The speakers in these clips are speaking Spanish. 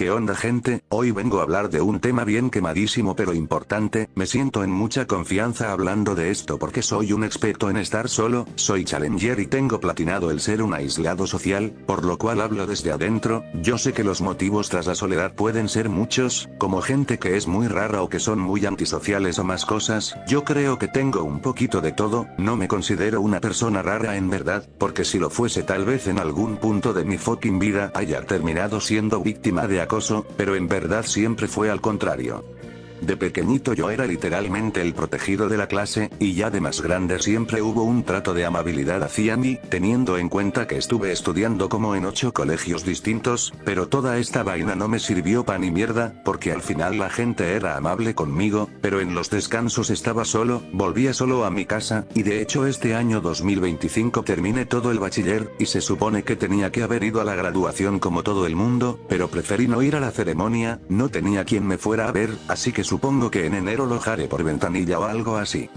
¿Qué onda gente? Hoy vengo a hablar de un tema bien quemadísimo pero importante, me siento en mucha confianza hablando de esto porque soy un experto en estar solo, soy challenger y tengo platinado el ser un aislado social, por lo cual hablo desde adentro. Yo sé que los motivos tras la soledad pueden ser muchos, como gente que es muy rara o que son muy antisociales o más cosas. Yo creo que tengo un poquito de todo, no me considero una persona rara en verdad, porque si lo fuese tal vez en algún punto de mi fucking vida haya terminado siendo víctima de acoso, pero en verdad siempre fue al contrario. De pequeñito yo era literalmente el protegido de la clase, y ya de más grande siempre hubo un trato de amabilidad hacia mí, teniendo en cuenta que estuve estudiando como en 8 colegios distintos, pero toda esta vaina no me sirvió pa' ni mierda, porque al final la gente era amable conmigo, pero en los descansos estaba solo, volvía solo a mi casa, y de hecho este año 2025 terminé todo el bachiller, y se supone que tenía que haber ido a la graduación como todo el mundo, pero preferí no ir a la ceremonia, no tenía quien me fuera a ver, así que supongo que en enero lo haré por ventanilla o algo así.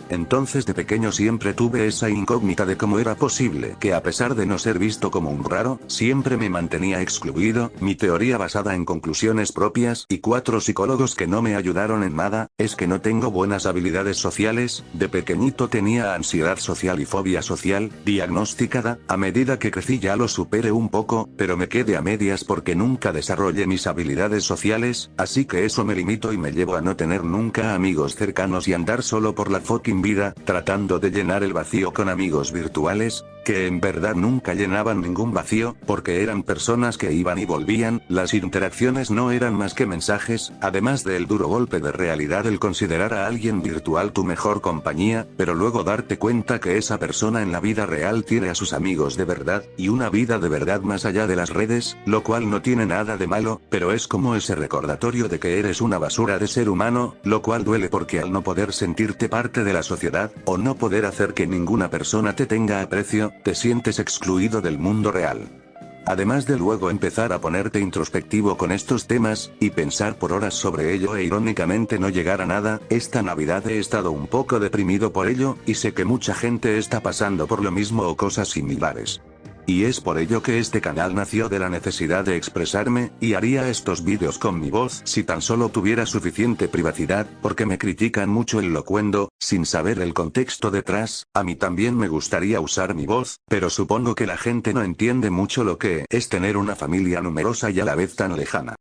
Entonces de pequeño siempre tuve esa incógnita de cómo era posible que a pesar de no ser visto como un raro, siempre me mantenía excluido. Mi teoría basada en conclusiones propias y 4 psicólogos que no me ayudaron en nada, es que no tengo buenas habilidades sociales. De pequeñito tenía ansiedad social y fobia social, diagnosticada. A medida que crecí ya lo superé un poco, pero me quedé a medias porque nunca desarrollé mis habilidades sociales, así que eso me limitó y me llevó a no tener nunca amigos cercanos y andar solo por la fucking vida, tratando de llenar el vacío con amigos virtuales, que en verdad nunca llenaban ningún vacío, porque eran personas que iban y volvían, las interacciones no eran más que mensajes, además del duro golpe de realidad el considerar a alguien virtual tu mejor compañía, pero luego darte cuenta que esa persona en la vida real tiene a sus amigos de verdad, y una vida de verdad más allá de las redes, lo cual no tiene nada de malo, pero es como ese recordatorio de que eres una basura de ser humano, lo cual duele porque al no poder sentirte parte de la sociedad, o no poder hacer que ninguna persona te tenga aprecio, te sientes excluido del mundo real. Además de luego empezar a ponerte introspectivo con estos temas, y pensar por horas sobre ello e irónicamente no llegar a nada, esta Navidad he estado un poco deprimido por ello, y sé que mucha gente está pasando por lo mismo o cosas similares. Y es por ello que este canal nació de la necesidad de expresarme, y haría estos vídeos con mi voz si tan solo tuviera suficiente privacidad, porque me critican mucho el locuendo, sin saber el contexto detrás. A mí también me gustaría usar mi voz, pero supongo que la gente no entiende mucho lo que es tener una familia numerosa y a la vez tan lejana.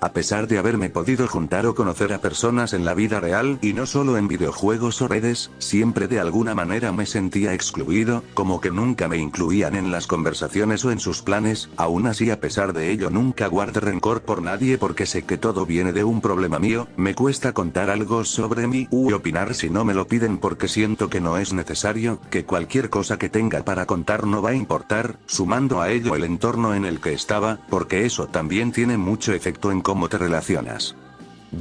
A pesar de haberme podido juntar o conocer a personas en la vida real y no solo en videojuegos o redes, siempre de alguna manera me sentía excluido, como que nunca me incluían en las conversaciones o en sus planes. Aún así, a pesar de ello nunca guardé rencor por nadie porque sé que todo viene de un problema mío. Me cuesta contar algo sobre mí u opinar si no me lo piden porque siento que no es necesario, que cualquier cosa que tenga para contar no va a importar, sumando a ello el entorno en el que estaba, porque eso también tiene mucho efecto en cómo te relacionas.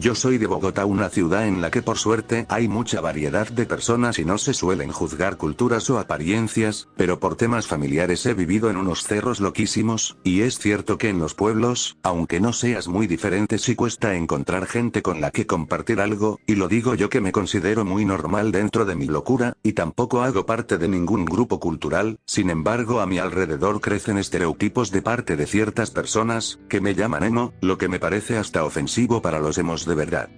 Yo soy de Bogotá, una ciudad en la que por suerte hay mucha variedad de personas y no se suelen juzgar culturas o apariencias, pero por temas familiares he vivido en unos cerros loquísimos, y es cierto que en los pueblos, aunque no seas muy diferente sí cuesta encontrar gente con la que compartir algo, y lo digo yo que me considero muy normal dentro de mi locura, y tampoco hago parte de ningún grupo cultural. Sin embargo a mi alrededor crecen estereotipos de parte de ciertas personas, que me llaman emo, lo que me parece hasta ofensivo para los emos de verdad.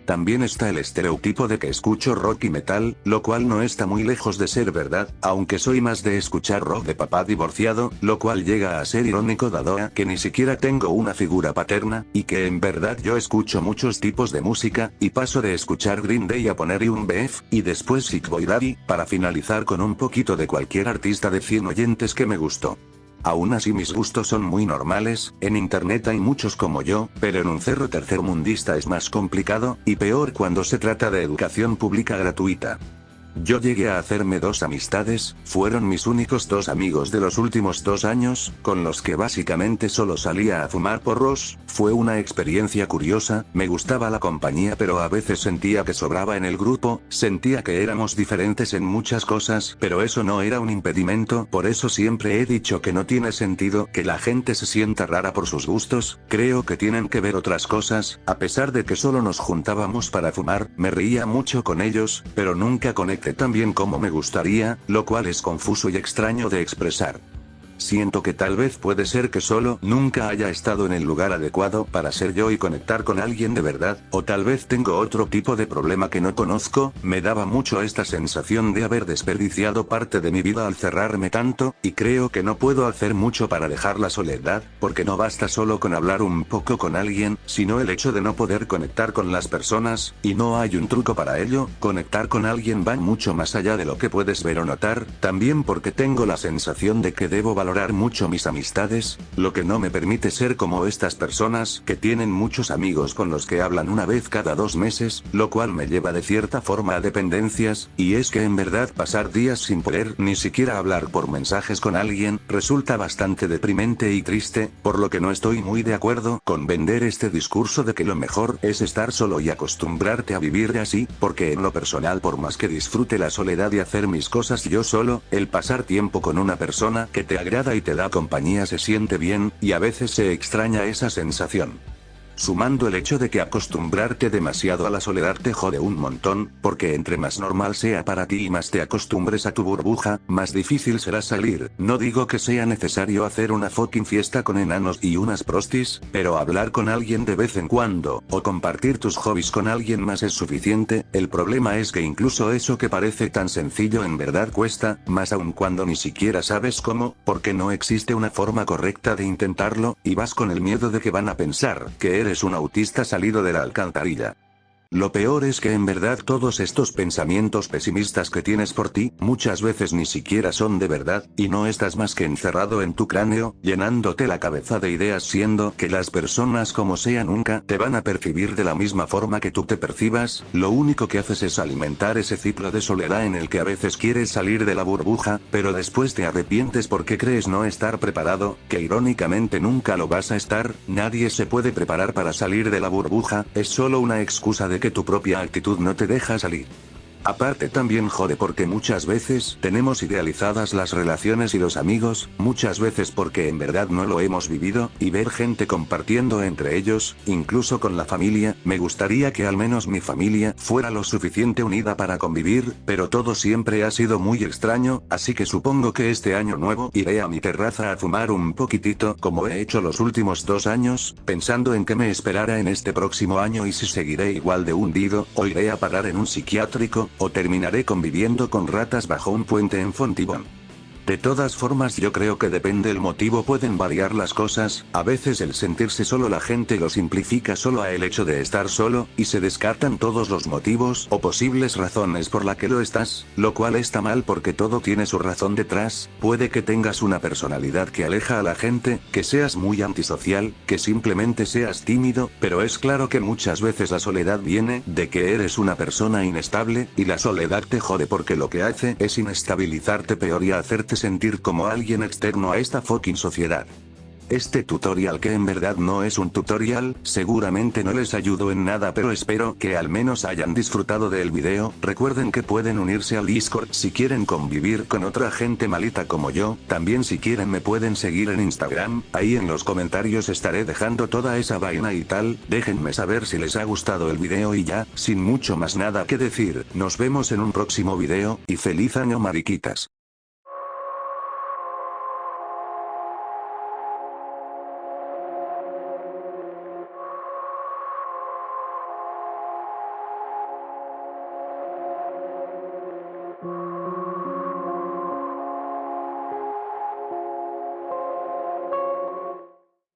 También está el estereotipo de que escucho rock y metal, lo cual no está muy lejos de ser verdad, aunque soy más de escuchar rock de papá divorciado, lo cual llega a ser irónico dado a que ni siquiera tengo una figura paterna, y que en verdad yo escucho muchos tipos de música, y paso de escuchar Green Day a poner un BF, y después Sick Boy Daddy, para finalizar con un poquito de cualquier artista de 100 oyentes que me gustó. Aún así mis gustos son muy normales, en internet hay muchos como yo, pero en un cerro tercermundista es más complicado, y peor cuando se trata de educación pública gratuita. Yo llegué a hacerme 2 amistades, fueron mis únicos 2 amigos de los últimos 2 años, con los que básicamente solo salía a fumar porros. Fue una experiencia curiosa, me gustaba la compañía pero a veces sentía que sobraba en el grupo, sentía que éramos diferentes en muchas cosas, pero eso no era un impedimento. Por eso siempre he dicho que no tiene sentido que la gente se sienta rara por sus gustos, creo que tienen que ver otras cosas. A pesar de que solo nos juntábamos para fumar, me reía mucho con ellos, pero nunca conecté tan bien como me gustaría, lo cual es confuso y extraño de expresar. Siento que tal vez puede ser que solo nunca haya estado en el lugar adecuado para ser yo y conectar con alguien de verdad, o tal vez tengo otro tipo de problema que no conozco. Me daba mucho esta sensación de haber desperdiciado parte de mi vida al cerrarme tanto, y creo que no puedo hacer mucho para dejar la soledad, porque no basta solo con hablar un poco con alguien, sino el hecho de no poder conectar con las personas, y no hay un truco para ello. Conectar con alguien va mucho más allá de lo que puedes ver o notar, también porque tengo la sensación de que debo valorar mucho mis amistades, lo que no me permite ser como estas personas que tienen muchos amigos con los que hablan una vez cada 2 meses, lo cual me lleva de cierta forma a dependencias, y es que en verdad pasar días sin poder ni siquiera hablar por mensajes con alguien, resulta bastante deprimente y triste, por lo que no estoy muy de acuerdo con vender este discurso de que lo mejor es estar solo y acostumbrarte a vivir así, porque en lo personal, por más que disfrute la soledad y hacer mis cosas yo solo, el pasar tiempo con una persona que te agrada y te da compañía se siente bien, y a veces se extraña esa sensación. Sumando el hecho de que acostumbrarte demasiado a la soledad te jode un montón, porque entre más normal sea para ti y más te acostumbres a tu burbuja, más difícil será salir. No digo que sea necesario hacer una fucking fiesta con enanos y unas prostis, pero hablar con alguien de vez en cuando, o compartir tus hobbies con alguien más es suficiente. El problema es que incluso eso que parece tan sencillo en verdad cuesta, más aún cuando ni siquiera sabes cómo, porque no existe una forma correcta de intentarlo, y vas con el miedo de que van a pensar que eres un autista salido de la alcantarilla. Lo peor es que en verdad todos estos pensamientos pesimistas que tienes por ti, muchas veces ni siquiera son de verdad, y no estás más que encerrado en tu cráneo, llenándote la cabeza de ideas, siendo que las personas como sea nunca te van a percibir de la misma forma que tú te percibas. Lo único que haces es alimentar ese ciclo de soledad en el que a veces quieres salir de la burbuja, pero después te arrepientes porque crees no estar preparado, que irónicamente nunca lo vas a estar. Nadie se puede preparar para salir de la burbuja, es solo una excusa de que tu propia actitud no te deja salir. Aparte también jode porque muchas veces tenemos idealizadas las relaciones y los amigos, muchas veces porque en verdad no lo hemos vivido, y ver gente compartiendo entre ellos, incluso con la familia. Me gustaría que al menos mi familia fuera lo suficiente unida para convivir, pero todo siempre ha sido muy extraño, así que supongo que este año nuevo iré a mi terraza a fumar un poquitito como he hecho los últimos 2 años, pensando en qué me esperara en este próximo año y si seguiré igual de hundido, o iré a parar en un psiquiátrico, o terminaré conviviendo con ratas bajo un puente en Fontibón. De todas formas, yo creo que depende el motivo, pueden variar las cosas. A veces el sentirse solo la gente lo simplifica solo a el hecho de estar solo, y se descartan todos los motivos o posibles razones por la que lo estás, lo cual está mal porque todo tiene su razón detrás. Puede que tengas una personalidad que aleja a la gente, que seas muy antisocial, que simplemente seas tímido, pero es claro que muchas veces la soledad viene de que eres una persona inestable, y la soledad te jode porque lo que hace es inestabilizarte peor y hacerte sentir como alguien externo a esta fucking sociedad. Este tutorial, que en verdad no es un tutorial, seguramente no les ayudó en nada, pero espero que al menos hayan disfrutado del video. Recuerden que pueden unirse al Discord si quieren convivir con otra gente malita como yo. También si quieren me pueden seguir en Instagram, ahí en los comentarios estaré dejando toda esa vaina y tal. Déjenme saber si les ha gustado el video y ya, sin mucho más nada que decir, nos vemos en un próximo video, y feliz año mariquitas.